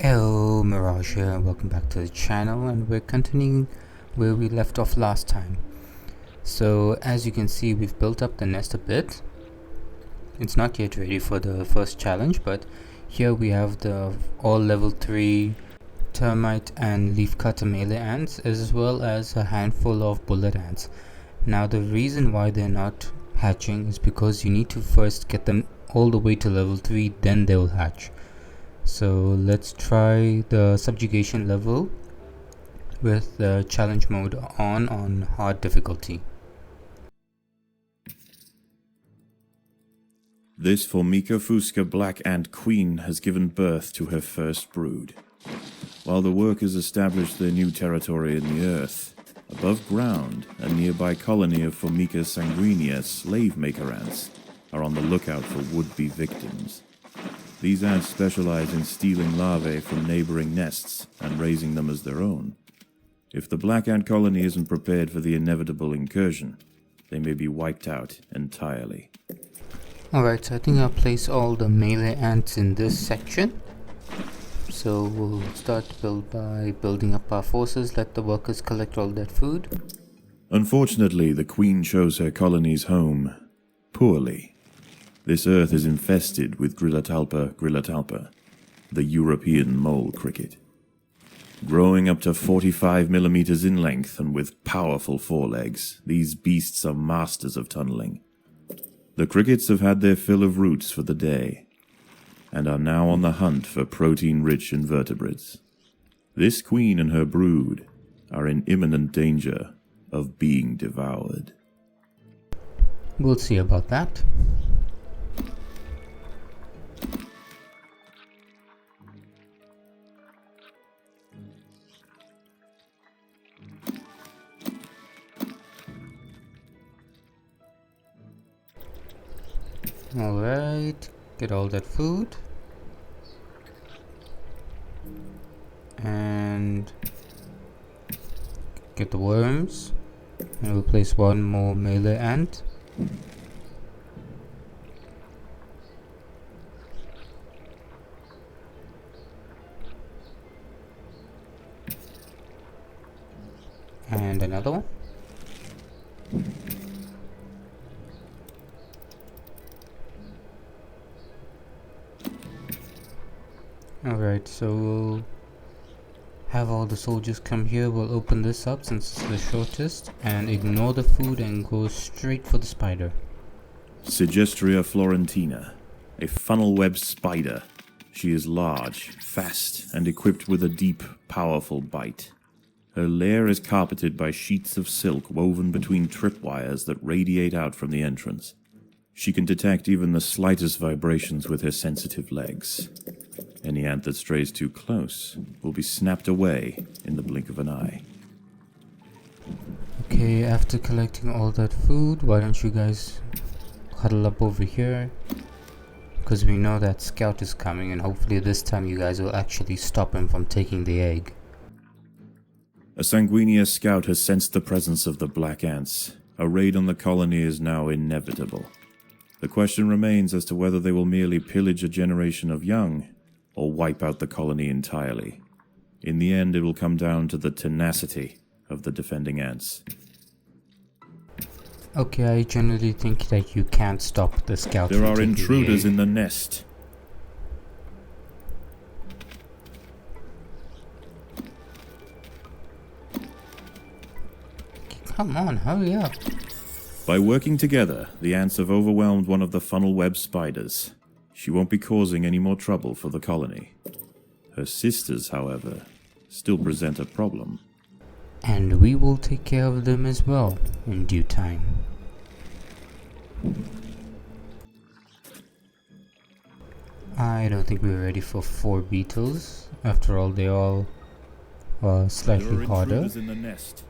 Hello, Mirage here, and welcome back to the channel, and we're continuing where we left off last time. So as you can see, we've built up the nest a bit. It's not yet ready for the first challenge, but here we have the all level 3 termite and leafcutter melee ants, as well as a handful of bullet ants. Now the reason why they're not hatching is because you need to first get them all the way to level 3, then they will hatch. So let's try the subjugation level with the challenge mode on hard difficulty. This Formica fusca black ant queen has given birth to her first brood. While the workers establish their new territory in the earth, above ground, a nearby colony of Formica sanguinea slave maker ants are on the lookout for would-be victims. These ants specialize in stealing larvae from neighboring nests and raising them as their own. If the black ant colony isn't prepared for the inevitable incursion, they may be wiped out entirely. Alright, so I think I'll place all the melee ants in this section. So we'll start to build by building up our forces, let the workers collect all that food. Unfortunately, the queen chose her colony's home poorly. This earth is infested with grillotalpa, the European mole cricket. Growing up to 45 millimeters in length and with powerful forelegs, these beasts are masters of tunneling. The crickets have had their fill of roots for the day, and are now on the hunt for protein-rich invertebrates. This queen and her brood are in imminent danger of being devoured. We'll see about that. Alright, get all that food. And get the worms. And we'll place one more melee ant. And another one. Alright, so we'll have all the soldiers come here. We'll open this up since it's the shortest and ignore the food and go straight for the spider. Sigestria florentina, a funnel-web spider. She is large, fast, and equipped with a deep, powerful bite. Her lair is carpeted by sheets of silk woven between tripwires that radiate out from the entrance. She can detect even the slightest vibrations with her sensitive legs. Any ant that strays too close will be snapped away in the blink of an eye. Okay, after collecting all that food, why don't you guys huddle up over here? Because we know that scout is coming, and hopefully this time you guys will actually stop him from taking the egg. A sanguinea scout has sensed the presence of the black ants. A raid on the colony is now inevitable. The question remains as to whether they will merely pillage a generation of young, or wipe out the colony entirely. In the end, it will come down to the tenacity of the defending ants. Okay, I generally think that you can't stop the scout. There are intruders in the nest. Come on, hurry up. By working together, the ants have overwhelmed one of the funnel-web spiders. She won't be causing any more trouble for the colony. Her sisters, however, still present a problem. And we will take care of them as well in due time. I don't think we're ready for 4 beetles. After all, they all are slightly harder. In the nest.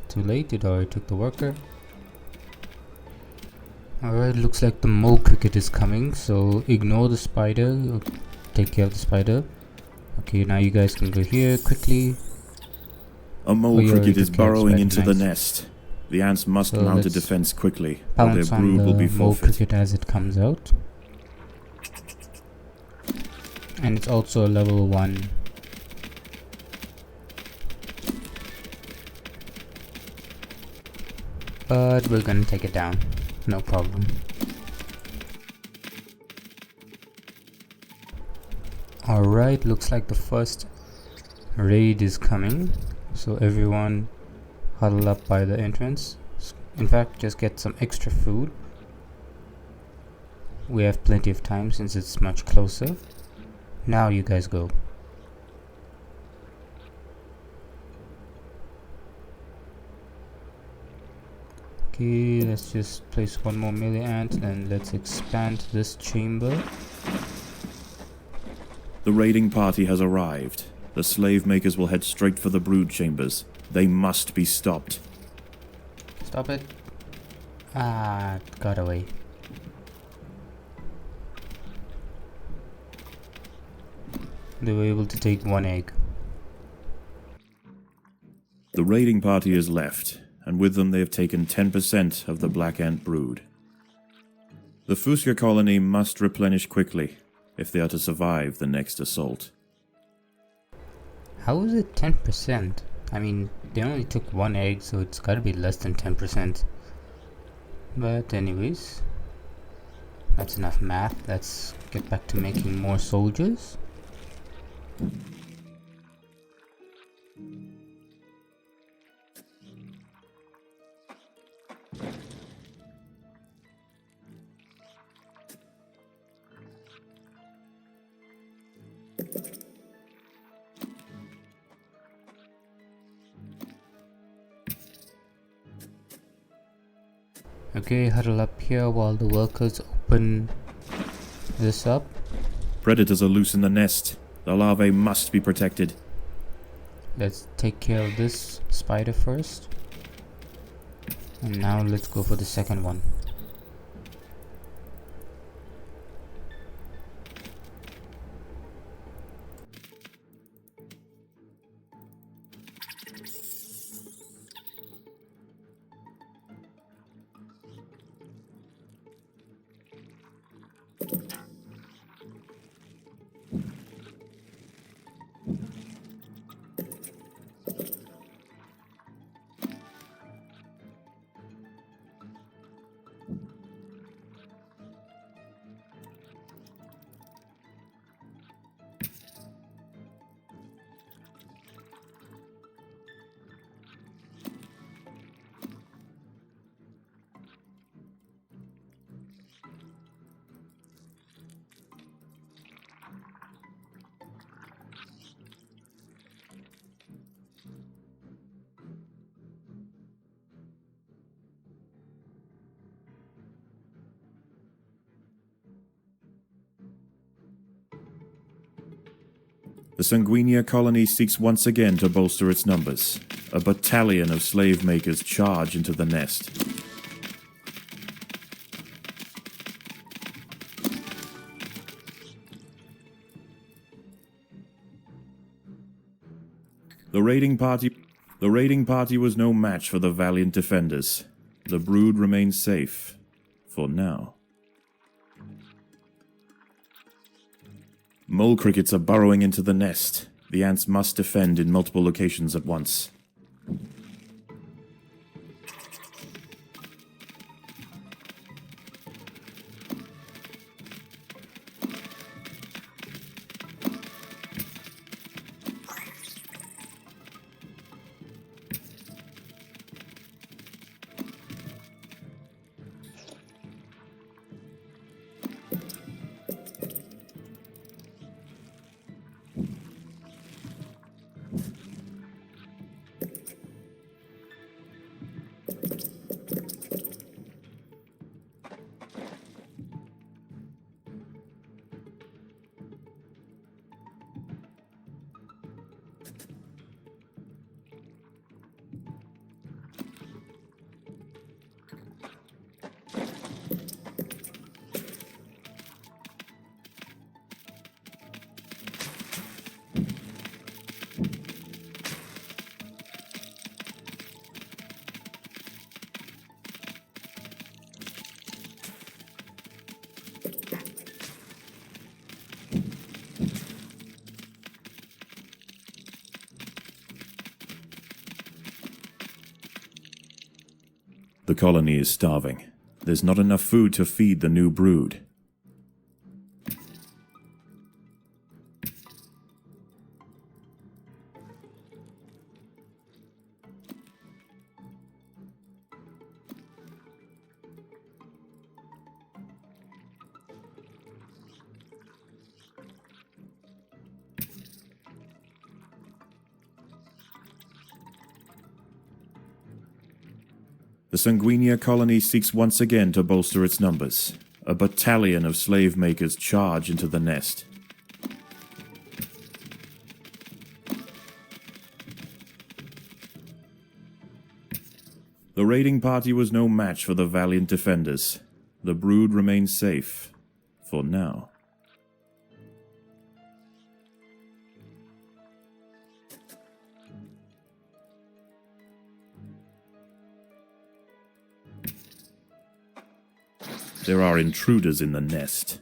Too late, it already took the worker. Alright, looks like the mole cricket is coming, so ignore the spider. Take care of the spider. Okay, now you guys can go here quickly. A mole cricket is burrowing into the nest. The ants must mount a defense quickly, or their Pounce on brood will be the mole forfeit. cricket as it comes out. And it's also a level 1. But we're gonna take it down, no problem. Alright, looks like the first raid is coming, so everyone huddle up by the entrance. In fact, just get some extra food. We have plenty of time since it's much closer. Now you guys go. Okay, let's just place one more melee ant and let's expand this chamber. The raiding party has arrived. The slave makers will head straight for the brood chambers. They must be stopped. Stop it. Ah, it got away. They were able to take 1 egg. The raiding party has left, and with them they have taken 10% of the black ant brood. The Fuska colony must replenish quickly if they are to survive the next assault. How is it 10%? I mean, they only took 1 egg, so it's gotta be less than 10%. But anyways, that's enough math. Let's get back to making more soldiers. Okay, huddle up here while the workers open this up. Predators are loose in the nest. The larvae must be protected. Let's take care of this spider first. And now let's go for the second one. The Sanguinia colony seeks once again to bolster its numbers. A battalion of slave makers charge into the nest. The raiding party was no match for the valiant defenders. The brood remains safe. For now. Mole crickets are burrowing into the nest. The ants must defend in multiple locations at once. colony is starving. There's not enough food to feed the new brood. The Sanguinia colony seeks once again to bolster its numbers. A battalion of slave makers charge into the nest. The raiding party was no match for the valiant defenders. The brood remains safe. For now. There are intruders in the nest.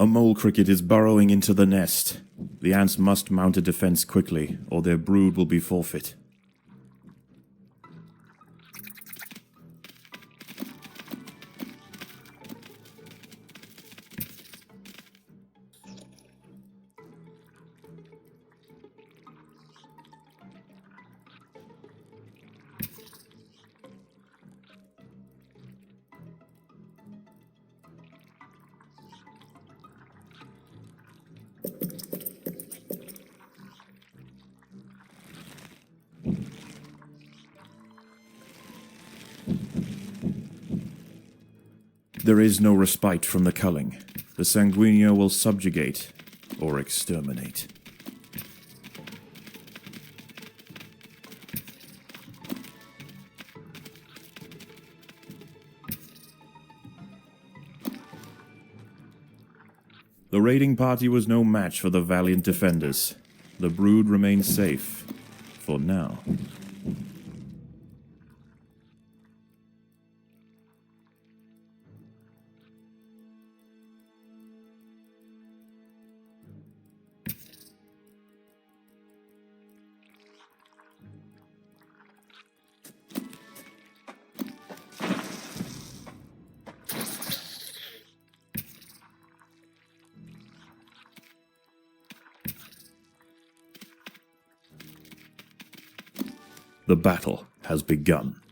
A mole cricket is burrowing into the nest. The ants must mount a defense quickly, or their brood will be forfeit. There is no respite from the culling. The Sanguinia will subjugate or exterminate. The raiding party was no match for the valiant defenders. The brood remains safe. For now. The battle has begun.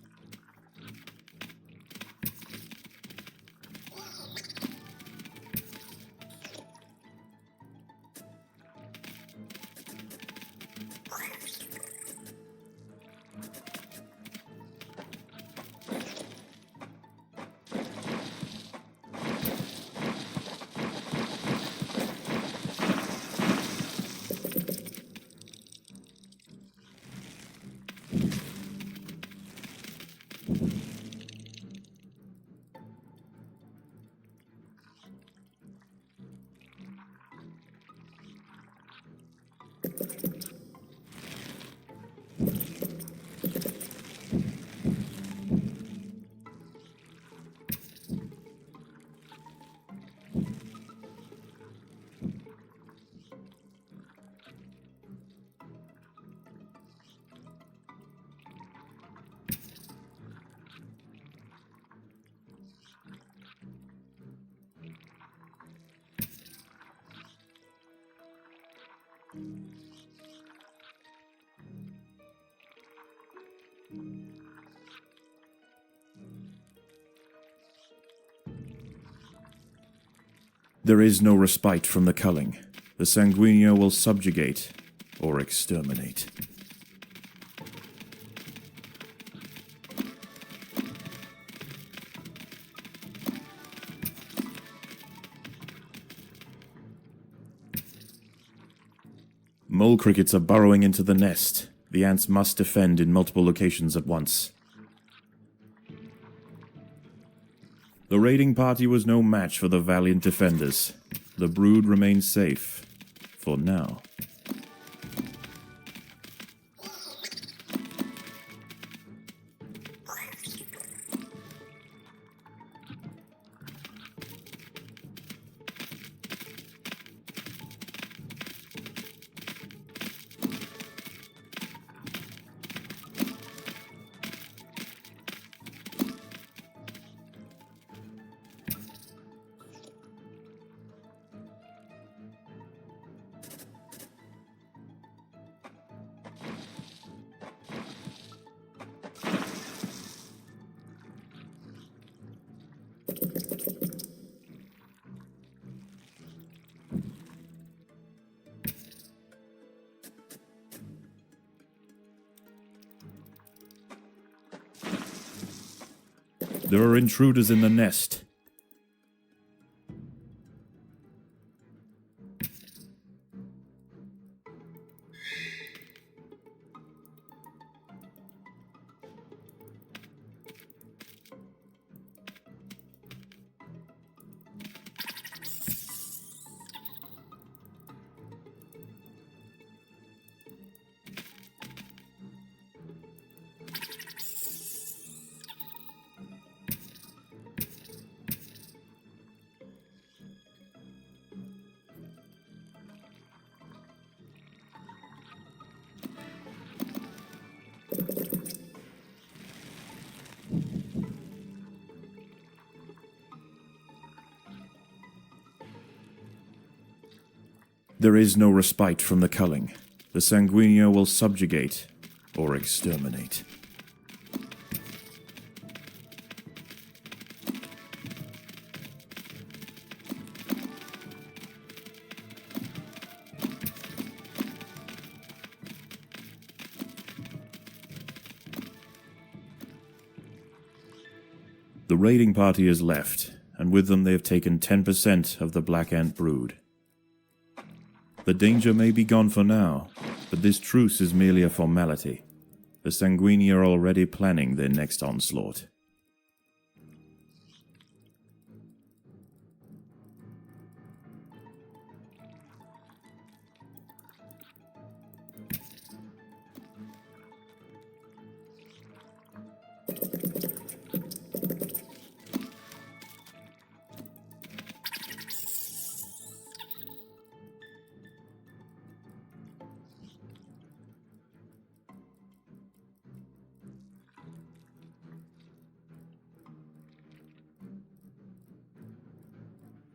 There is no respite from the culling. The Sanguinio will subjugate or exterminate. Mole crickets are burrowing into the nest. The ants must defend in multiple locations at once. The raiding party was no match for the valiant defenders. The brood remains safe. For now. There are intruders in the nest. There is no respite from the culling. The Sanguinio will subjugate or exterminate. The raiding party has left, and with them they have taken 10% of the black ant brood. The danger may be gone for now, but this truce is merely a formality. The Sanguini are already planning their next onslaught.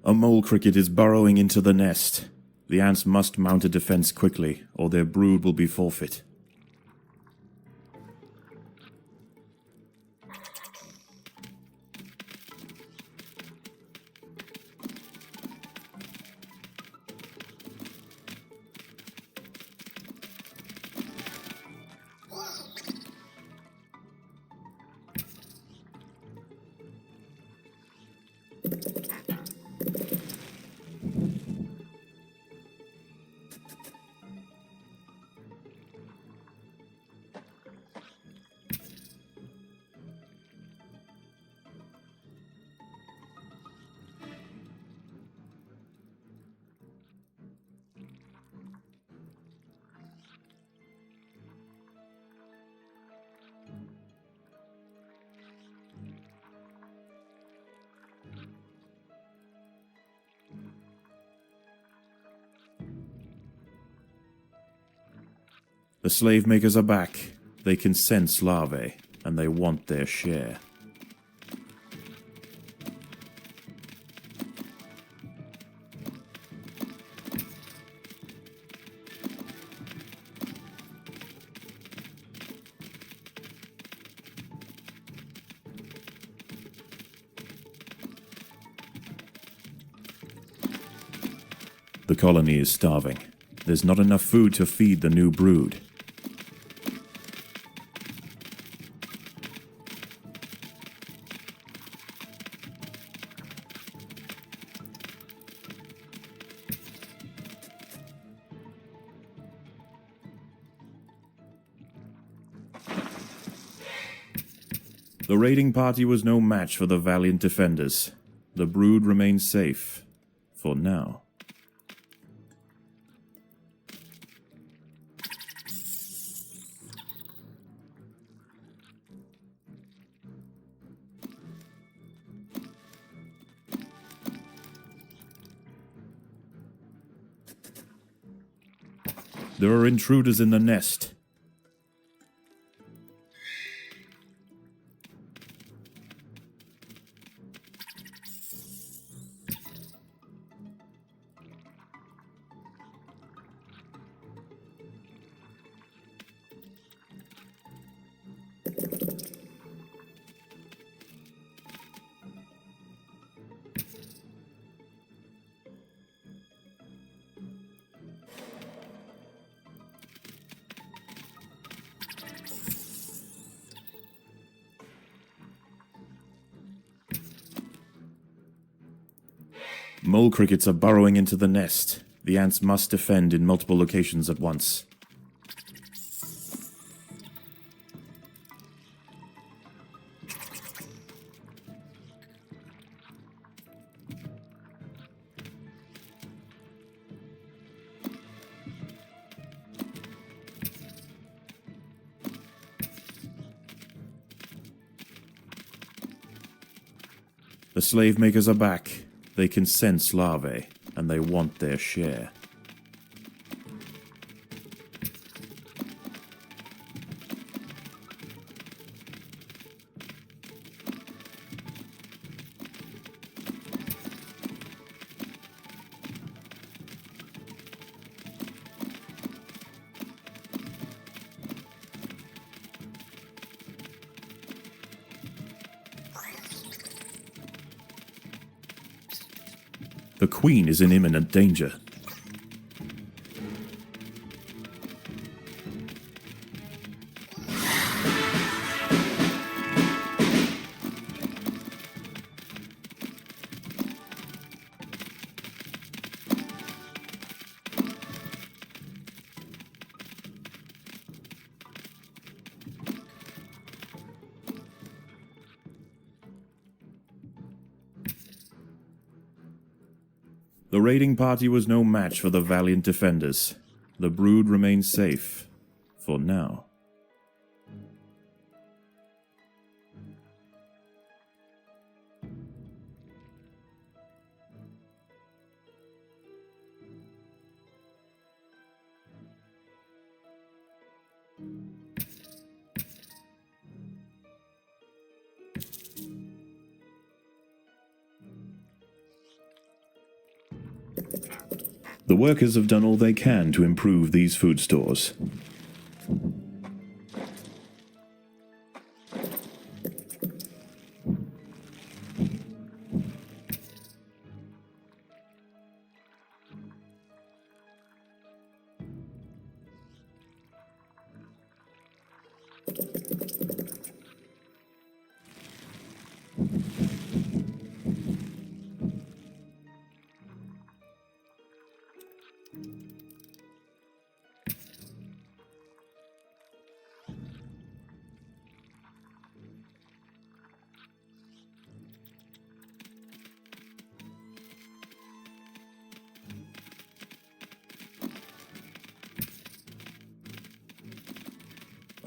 A mole cricket is burrowing into the nest. The ants must mount a defense quickly, or their brood will be forfeit. The slave makers are back. They can sense larvae, and they want their share. The colony is starving. There's not enough food to feed the new brood. The raiding party was no match for the valiant defenders. The brood remains safe. For now. There are intruders in the nest. Mole crickets are burrowing into the nest. The ants must defend in multiple locations at once. The slave makers are back. They can sense larvae, and they want their share. The queen is in imminent danger. The raiding party was no match for the valiant defenders. The brood remains safe. For now. The workers have done all they can to improve these food stores.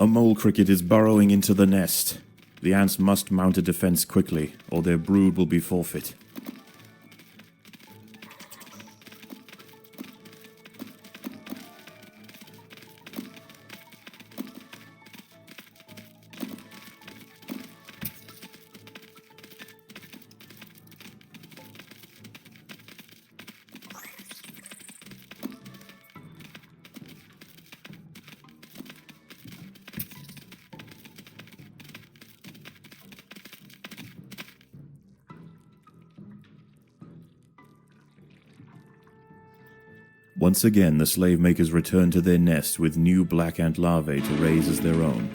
A mole cricket is burrowing into the nest. The ants must mount a defense quickly, or their brood will be forfeit. Once again, the slave makers return to their nest with new black ant larvae to raise as their own.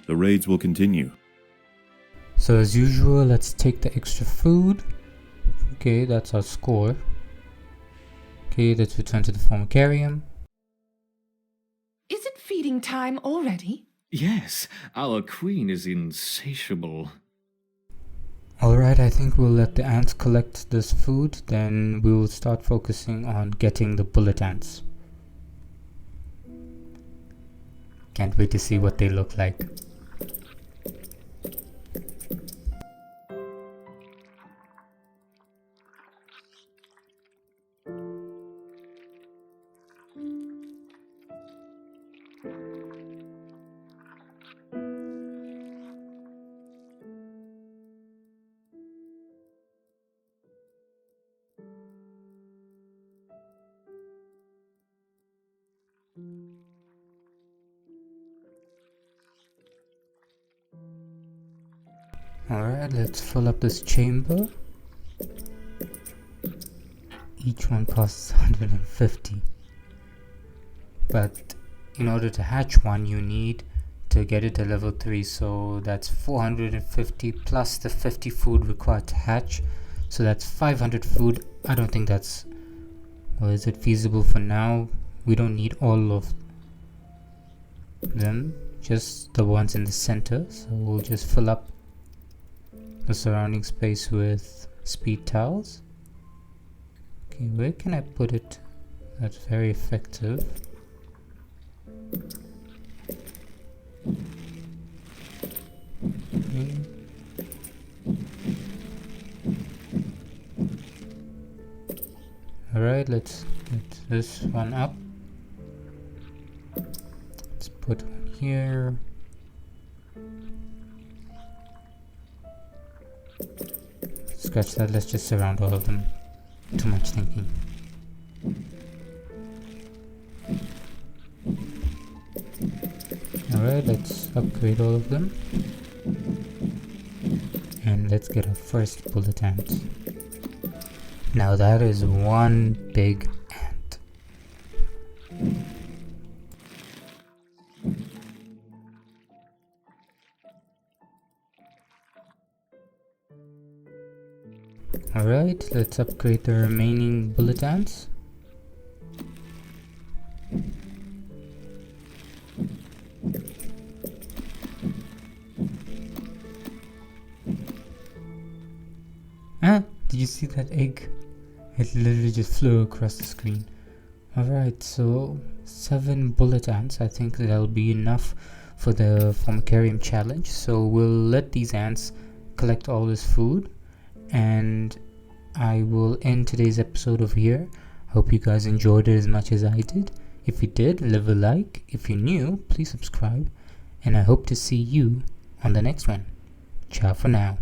The raids will continue. So as usual, let's take the extra food. Okay, that's our score. Okay, let's return to the formicarium. Is it feeding time already? Yes, our queen is insatiable. Alright, I think we'll let the ants collect this food, then we will start focusing on getting the bullet ants. Can't wait to see what they look like. Alright, let's fill up this chamber. Each one costs 150. But in order to hatch one, you need to get it to level 3. So that's 450 plus the 50 food required to hatch. So that's 500 food. I don't think that's... Well, is it feasible for now? We don't need all of them. Just the ones in the center. So we'll just fill up the surrounding space with speed tiles. Okay, where can I put it? That's very effective. Okay. Alright, let's get this one up. Let's put one here. Scratch that, let's just surround all of them. Too much thinking. Alright, let's upgrade all of them. And let's get our first bullet ant. Now that is one big ant. Alright, let's upgrade the remaining bullet ants. Ah, did you see that egg? It literally just flew across the screen. Alright, so 7 bullet ants. I think that'll be enough for the formicarium challenge. So we'll let these ants collect all this food, and I will end today's episode over here. Hope you guys enjoyed it as much as I did. If you did, leave a like. If you're new, please subscribe. And I hope to see you on the next one. Ciao for now.